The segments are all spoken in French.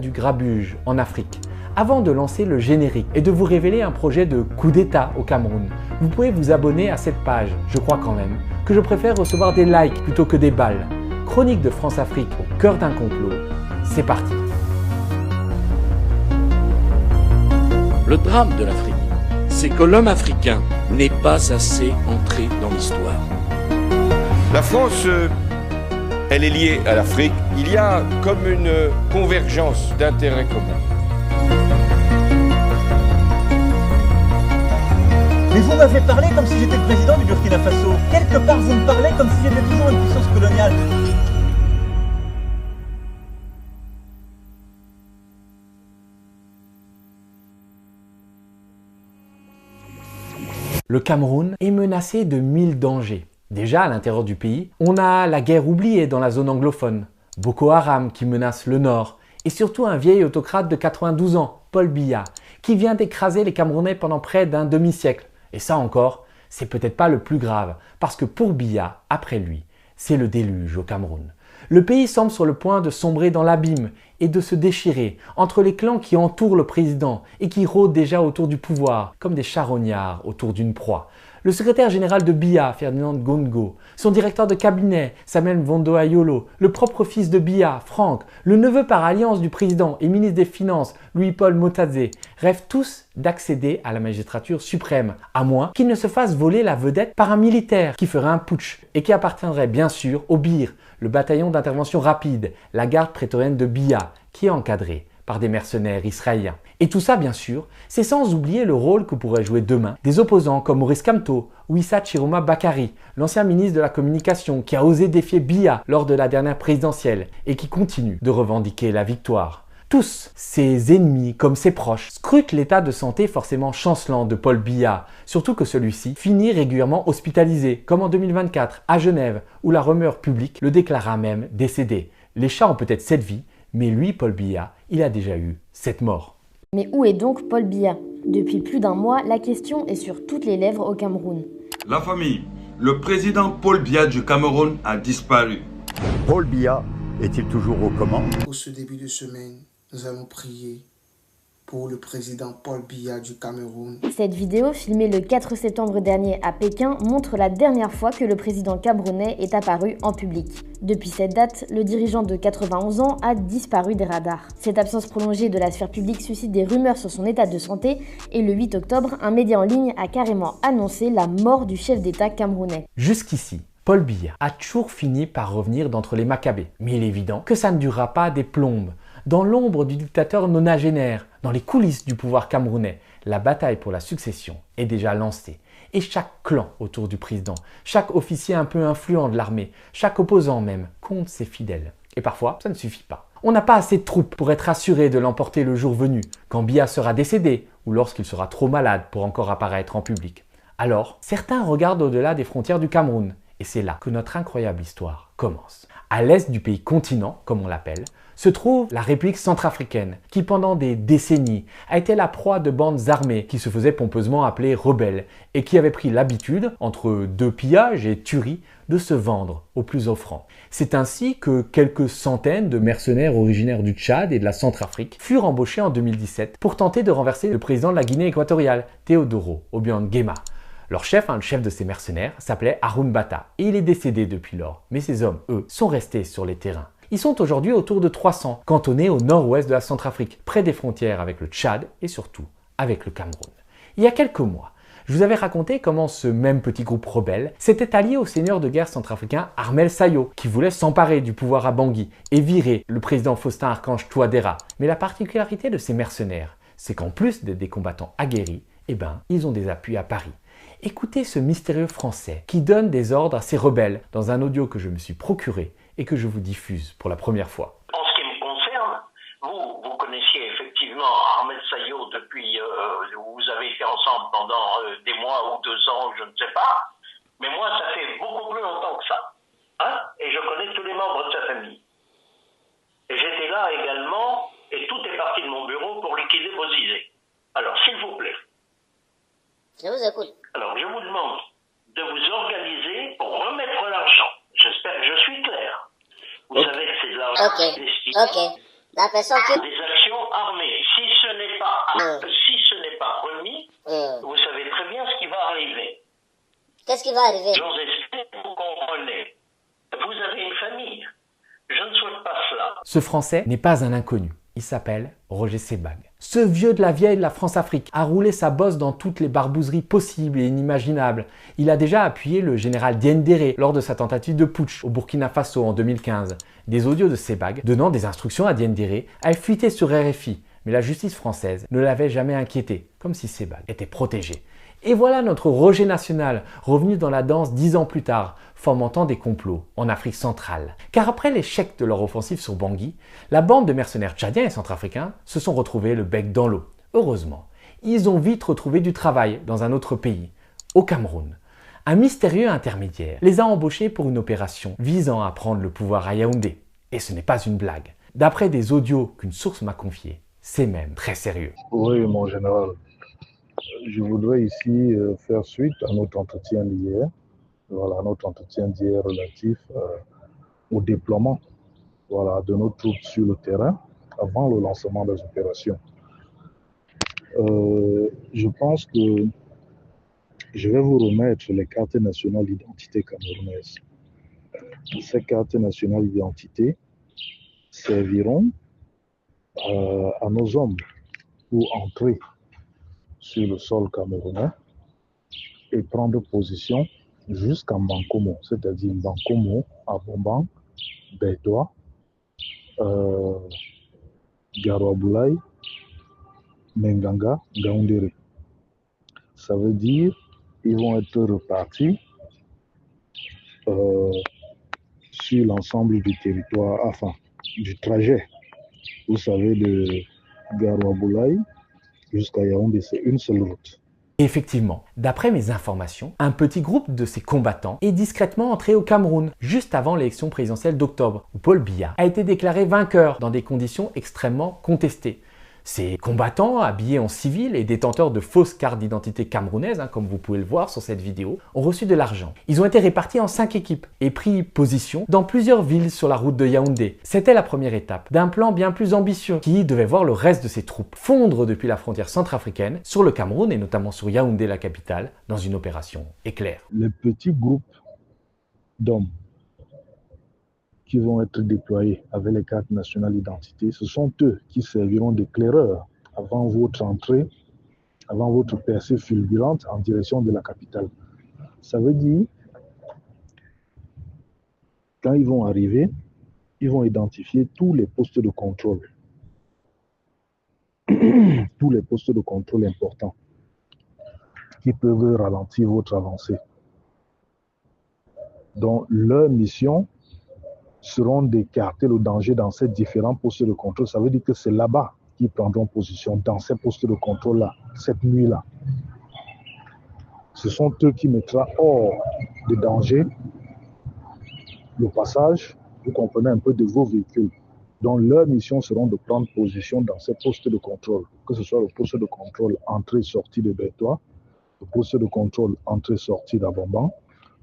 du grabuge en Afrique. Avant de lancer le générique et de vous révéler un projet de coup d'État au Cameroun, vous pouvez vous abonner à cette page, je crois quand même, que je préfère recevoir des likes plutôt que des balles. Chronique de France-Afrique au cœur d'un complot, c'est parti. Le drame de l'Afrique, c'est que l'homme africain n'est pas assez entré dans l'histoire. La France, elle est liée à l'Afrique. Il y a comme une convergence d'intérêts communs. Mais vous m'avez parlé comme si j'étais le président du Burkina Faso. Quelque part, vous me parlez comme si j'étais toujours une puissance coloniale. Le Cameroun est menacé de 1000 dangers. Déjà, à l'intérieur du pays, on a la guerre oubliée dans la zone anglophone, Boko Haram qui menace le nord, et surtout un vieil autocrate de 92 ans, Paul Biya, qui vient d'écraser les Camerounais pendant près d'un demi-siècle. Et ça encore, c'est peut-être pas le plus grave, parce que pour Biya, après lui, c'est le déluge au Cameroun. Le pays semble sur le point de sombrer dans l'abîme et de se déchirer entre les clans qui entourent le président et qui rôdent déjà autour du pouvoir, comme des charognards autour d'une proie. Le secrétaire général de Biya, Ferdinand Gongo, son directeur de cabinet, Samuel Mvondo Ayolo, le propre fils de Biya, Franck, le neveu par alliance du président et ministre des Finances, Louis-Paul Motadze, rêvent tous d'accéder à la magistrature suprême, à moins qu'ils ne se fassent voler la vedette par un militaire qui ferait un putsch et qui appartiendrait bien sûr au BIR, le bataillon d'intervention rapide, la garde prétorienne de Biya, qui est encadrée par des mercenaires israéliens. Et tout ça, bien sûr, c'est sans oublier le rôle que pourraient jouer demain des opposants comme Maurice Kamto ou Issa Chiroma Bakary, l'ancien ministre de la Communication qui a osé défier Biya lors de la dernière présidentielle et qui continue de revendiquer la victoire. Tous, ses ennemis comme ses proches, scrutent l'état de santé forcément chancelant de Paul Biya, surtout que celui-ci finit régulièrement hospitalisé, comme en 2024 à Genève, où la rumeur publique le déclara même décédé. Les chats ont peut-être 7 vies, mais lui, Paul Biya, il a déjà eu 7 morts. Mais où est donc Paul Biya? Depuis plus d'un mois, la question est sur toutes les lèvres au Cameroun. La famille, le président Paul Biya du Cameroun a disparu. Paul Biya est-il toujours aux commandes? Pour ce début de semaine, nous allons prier pour le président Paul Biya du Cameroun. Cette vidéo, filmée le 4 septembre dernier à Pékin, montre la dernière fois que le président camerounais est apparu en public. Depuis cette date, le dirigeant de 91 ans a disparu des radars. Cette absence prolongée de la sphère publique suscite des rumeurs sur son état de santé et le 8 octobre, un média en ligne a carrément annoncé la mort du chef d'État camerounais. Jusqu'ici, Paul Biya a toujours fini par revenir d'entre les Maccabées. Mais il est évident que ça ne durera pas des plombes. Dans l'ombre du dictateur nonagénaire, dans les coulisses du pouvoir camerounais, la bataille pour la succession est déjà lancée. Et chaque clan autour du président, chaque officier un peu influent de l'armée, chaque opposant même, compte ses fidèles. Et parfois, ça ne suffit pas. On n'a pas assez de troupes pour être assuré de l'emporter le jour venu, quand Biya sera décédé ou lorsqu'il sera trop malade pour encore apparaître en public. Alors, certains regardent au-delà des frontières du Cameroun. Et c'est là que notre incroyable histoire commence. À l'est du pays continent, comme on l'appelle, se trouve la République centrafricaine, qui pendant des décennies a été la proie de bandes armées qui se faisaient pompeusement appeler rebelles et qui avaient pris l'habitude, entre deux pillages et tueries, de se vendre aux plus offrants. C'est ainsi que quelques centaines de mercenaires originaires du Tchad et de la Centrafrique furent embauchés en 2017 pour tenter de renverser le président de la Guinée équatoriale, Teodoro Obiang Nguema. Leur chef, le chef de ces mercenaires, s'appelait Haroun Bata et il est décédé depuis lors. Mais ces hommes, eux, sont restés sur les terrains. Ils sont aujourd'hui autour de 300, cantonnés au nord-ouest de la Centrafrique, près des frontières avec le Tchad et surtout avec le Cameroun. Il y a quelques mois, je vous avais raconté comment ce même petit groupe rebelle s'était allié au seigneur de guerre centrafricain Armel Sayo, qui voulait s'emparer du pouvoir à Bangui et virer le président Faustin Archange Touadéra. Mais la particularité de ces mercenaires, c'est qu'en plus d'être des combattants aguerris, ils ont des appuis à Paris. Écoutez ce mystérieux Français qui donne des ordres à ces rebelles dans un audio que je me suis procuré et que je vous diffuse pour la première fois. En ce qui me concerne, vous connaissiez effectivement Armel Sayo depuis, vous avez été ensemble pendant des mois ou 2 ans, je ne sais pas, mais moi ça fait beaucoup plus longtemps que ça, et je connais tous les membres de sa famille. Et j'étais là également, et tout est parti de mon bureau pour liquider vos idées. Alors s'il vous plaît. Je vous écoute. Alors, je vous demande de vous organiser pour remettre l'argent. J'espère que je suis clair. Vous savez que c'est de l'argent destiné La personne qui... des armée, si ce n'est pas remis, vous savez très bien ce qui va arriver. Qu'est-ce qui va arriver? J'en espère que vous comprenez. Vous avez une famille. Je ne souhaite pas cela. Ce Français n'est pas un inconnu. Il s'appelle Roger Sebag. Ce vieux de la vieille de la France-Afrique a roulé sa bosse dans toutes les barbouzeries possibles et inimaginables. Il a déjà appuyé le général Diendéré lors de sa tentative de putsch au Burkina Faso en 2015. Des audios de Sebag donnant des instructions à Diendéré avaient fuité sur RFI, mais la justice française ne l'avait jamais inquiété, comme si Sebag était protégé. Et voilà notre Roger national, revenu dans la danse 10 ans plus tard, fomentant des complots en Afrique centrale. Car après l'échec de leur offensive sur Bangui, la bande de mercenaires tchadiens et centrafricains se sont retrouvés le bec dans l'eau. Heureusement, ils ont vite retrouvé du travail dans un autre pays, au Cameroun. Un mystérieux intermédiaire les a embauchés pour une opération visant à prendre le pouvoir à Yaoundé. Et ce n'est pas une blague. D'après des audios qu'une source m'a confiés, c'est même très sérieux. Oui, mon général. Je voudrais ici faire suite à notre entretien d'hier. Voilà, notre entretien d'hier relatif au déploiement de nos troupes sur le terrain avant le lancement des opérations. Je pense que je vais vous remettre les cartes nationales d'identité camerounaises. Ces cartes nationales d'identité serviront à nos hommes pour entrer sur le sol camerounais et prendre position jusqu'à Bankomo, c'est-à-dire Bankomo, Abomban, Beidwa, Garoua-Boulaye, Menganga, Gaoundéré. Ça veut dire qu'ils vont être repartis sur l'ensemble du territoire, enfin, du trajet. Vous savez, de Garoua-Boulaye jusqu'à Yaoundé, c'est une seule route. Effectivement, d'après mes informations, un petit groupe de ces combattants est discrètement entré au Cameroun juste avant l'élection présidentielle d'octobre, où Paul Biya a été déclaré vainqueur dans des conditions extrêmement contestées. Ces combattants, habillés en civil et détenteurs de fausses cartes d'identité camerounaises, comme vous pouvez le voir sur cette vidéo, ont reçu de l'argent. Ils ont été répartis en 5 équipes et pris position dans plusieurs villes sur la route de Yaoundé. C'était la première étape d'un plan bien plus ambitieux qui devait voir le reste de ces troupes fondre depuis la frontière centrafricaine sur le Cameroun et notamment sur Yaoundé, la capitale, dans une opération éclair. Les petits groupes d'hommes qui vont être déployés avec les cartes nationales d'identité, ce sont eux qui serviront d'éclaireurs avant votre entrée, avant votre percée fulgurante en direction de la capitale. Ça veut dire, quand ils vont arriver, ils vont identifier tous les postes de contrôle. Tous les postes de contrôle importants qui peuvent ralentir votre avancée. Donc, leur mission seront d'écarter le danger dans ces différents postes de contrôle. Ça veut dire que c'est là-bas qu'ils prendront position, dans ces postes de contrôle-là, cette nuit-là. Ce sont eux qui mettront hors de danger le passage, vous comprenez, un peu de vos véhicules. Donc leur mission sera de prendre position dans ces postes de contrôle, que ce soit le poste de contrôle entrée-sortie de Beidwa, le poste de contrôle entrée-sortie d'Abomban,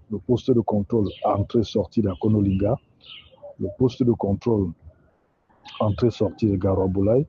le poste de contrôle entrée-sortie d'Akonolinga, le poste de contrôle entrée-sortie de Garoua-Boulaye,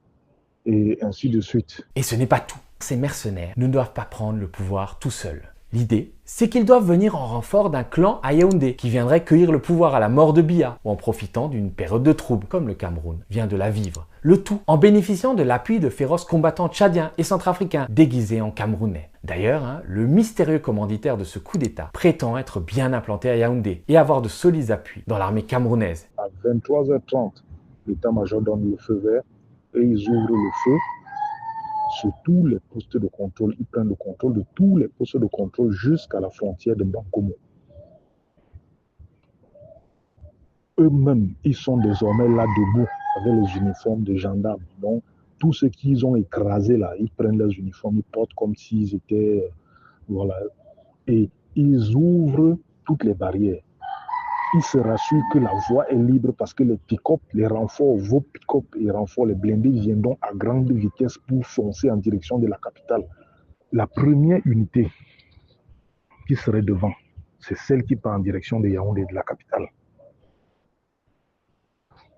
et ainsi de suite. Et ce n'est pas tout. Ces mercenaires ne doivent pas prendre le pouvoir tout seuls. L'idée, c'est qu'ils doivent venir en renfort d'un clan à Yaoundé qui viendrait cueillir le pouvoir à la mort de Biya ou en profitant d'une période de trouble, comme le Cameroun vient de la vivre. Le tout en bénéficiant de l'appui de féroces combattants tchadiens et centrafricains déguisés en Camerounais. D'ailleurs, le mystérieux commanditaire de ce coup d'État prétend être bien implanté à Yaoundé et avoir de solides appuis dans l'armée camerounaise. À 23h30, l'état-major donne le feu vert et ils ouvrent le feu sur tous les postes de contrôle. Ils prennent le contrôle de tous les postes de contrôle jusqu'à la frontière de Bankomo. Eux-mêmes, ils sont désormais là debout avec les uniformes de gendarmes. Donc, tous ceux qu'ils ont écrasés là, ils prennent leurs uniformes, ils portent comme s'ils étaient... voilà. Et ils ouvrent toutes les barrières. Ils se rassurent que la voie est libre parce que les pick-up, les renforts, vos pick-up et renforts, les blindés viendront à grande vitesse pour foncer en direction de la capitale. La première unité qui serait devant, c'est celle qui part en direction de Yaoundé, de la capitale.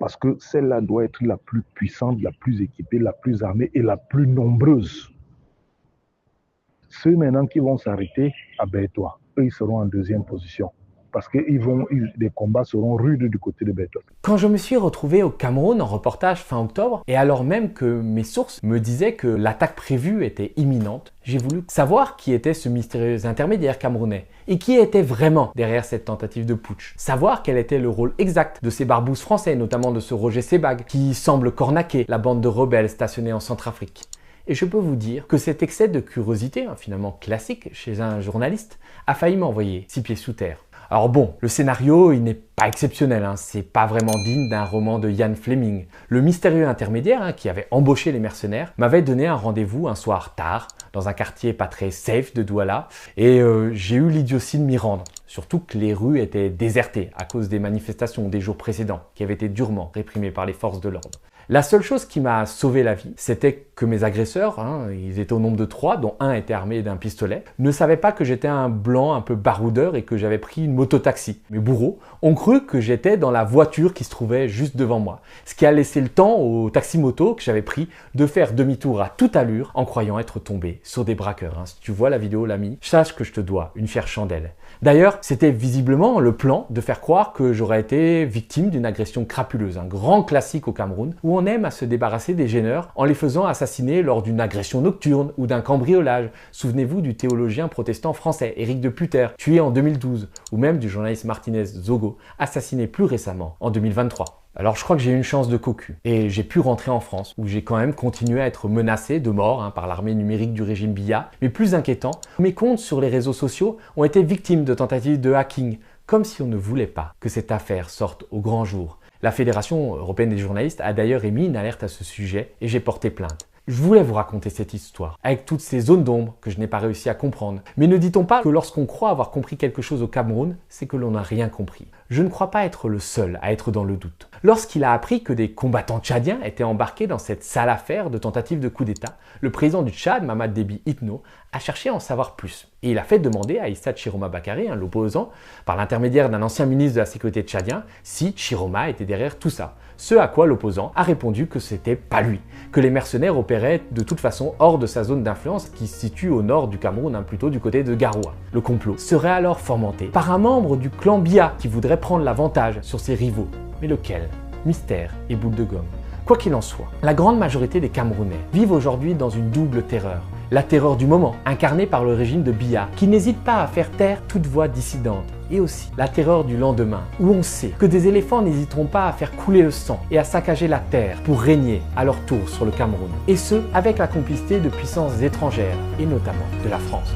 parce que celle-là doit être la plus puissante, la plus équipée, la plus armée et la plus nombreuse. Ceux maintenant qui vont s'arrêter à Bertoua, eux, ils seront en deuxième position. Parce que les combats seront rudes du côté de Bertoua. Quand je me suis retrouvé au Cameroun en reportage fin octobre, et alors même que mes sources me disaient que l'attaque prévue était imminente, j'ai voulu savoir qui était ce mystérieux intermédiaire camerounais et qui était vraiment derrière cette tentative de putsch. Savoir quel était le rôle exact de ces barbouzes français, notamment de ce Roger Sebag, qui semble cornaquer la bande de rebelles stationnée en Centrafrique. Et je peux vous dire que cet excès de curiosité, finalement classique chez un journaliste, a failli m'envoyer 6 pieds sous terre. Alors bon, le scénario, il n'est pas exceptionnel, c'est pas vraiment digne d'un roman de Ian Fleming. Le mystérieux intermédiaire, qui avait embauché les mercenaires, m'avait donné un rendez-vous un soir tard, dans un quartier pas très safe de Douala, et j'ai eu l'idiotie de m'y rendre. Surtout que les rues étaient désertées à cause des manifestations des jours précédents, qui avaient été durement réprimées par les forces de l'ordre. La seule chose qui m'a sauvé la vie, c'était que mes agresseurs, ils étaient au nombre de 3, dont un était armé d'un pistolet, ne savaient pas que j'étais un blanc un peu baroudeur et que j'avais pris une moto-taxi. Mes bourreaux ont cru que j'étais dans la voiture qui se trouvait juste devant moi, ce qui a laissé le temps au taxi-moto que j'avais pris de faire demi-tour à toute allure en croyant être tombé sur des braqueurs. Si tu vois la vidéo, l'ami, sache que je te dois une fière chandelle. D'ailleurs, c'était visiblement le plan de faire croire que j'aurais été victime d'une agression crapuleuse, un grand classique au Cameroun, où on aime à se débarrasser des gêneurs en les faisant assassiner lors d'une agression nocturne ou d'un cambriolage. Souvenez-vous du théologien protestant français Éric de Putter, tué en 2012, ou même du journaliste Martinez Zogo, assassiné plus récemment en 2023. Alors je crois que j'ai eu une chance de cocu et j'ai pu rentrer en France où j'ai quand même continué à être menacé de mort par l'armée numérique du régime Biya. Mais plus inquiétant, mes comptes sur les réseaux sociaux ont été victimes de tentatives de hacking, comme si on ne voulait pas que cette affaire sorte au grand jour. La Fédération européenne des journalistes a d'ailleurs émis une alerte à ce sujet et j'ai porté plainte. Je voulais vous raconter cette histoire, avec toutes ces zones d'ombre que je n'ai pas réussi à comprendre. Mais ne dit-on pas que lorsqu'on croit avoir compris quelque chose au Cameroun, c'est que l'on n'a rien compris. Je ne crois pas être le seul à être dans le doute. Lorsqu'il a appris que des combattants tchadiens étaient embarqués dans cette sale affaire de tentative de coup d'État, le président du Tchad, Mamad Déby Itno, a cherché à en savoir plus. Et il a fait demander à Issa Chiroma Bakary, l'opposant, par l'intermédiaire d'un ancien ministre de la sécurité tchadien, si Chiroma était derrière tout ça. Ce à quoi l'opposant a répondu que c'était pas lui, que les mercenaires opéraient de toute façon hors de sa zone d'influence qui se situe au nord du Cameroun, plutôt du côté de Garoua. Le complot serait alors fomenté par un membre du clan Biya qui voudrait prendre l'avantage sur ses rivaux. Mais lequel? Mystère et boule de gomme. Quoi qu'il en soit, la grande majorité des Camerounais vivent aujourd'hui dans une double terreur. La terreur du moment, incarnée par le régime de Biya, qui n'hésite pas à faire taire toute voix dissidente. Et aussi la terreur du lendemain, où on sait que des éléphants n'hésiteront pas à faire couler le sang et à saccager la terre pour régner à leur tour sur le Cameroun. Et ce, avec la complicité de puissances étrangères, et notamment de la France.